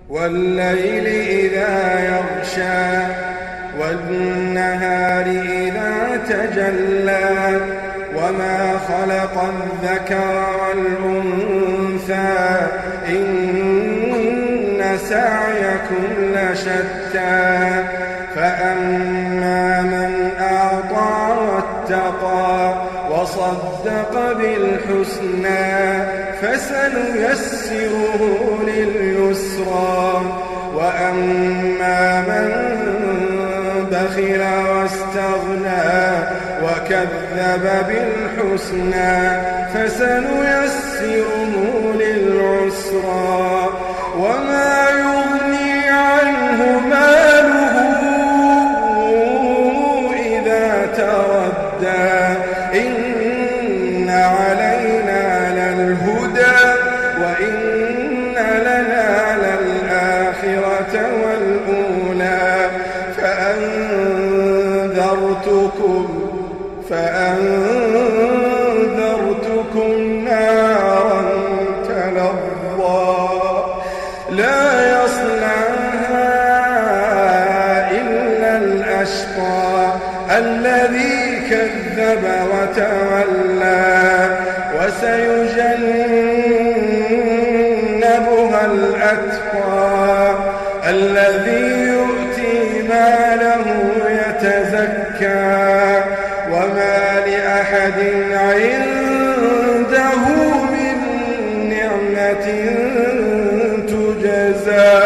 والليل إذا يغشى والنهار إذا تجلى وما خلق الذكر والأنثى إن سعيكم لشتى فأما من أعطى واتقى وصدق بالحسنى فسنيسره لليسرى وأما من بخل واستغنى وكذب بالحسنى فسنيسره للعسرى وما يغني عنه ماله إذا تردى إن علينا للهدى وإن لنا للآخرة والأولى فأنذرتكم نارا تلظى لا يصلعها إلا الأشقى الذي كذب وتولى وسيجنبها الأتقى الذي يؤتي ماله يتزكى وما لأحد عنده من نعمة تجزى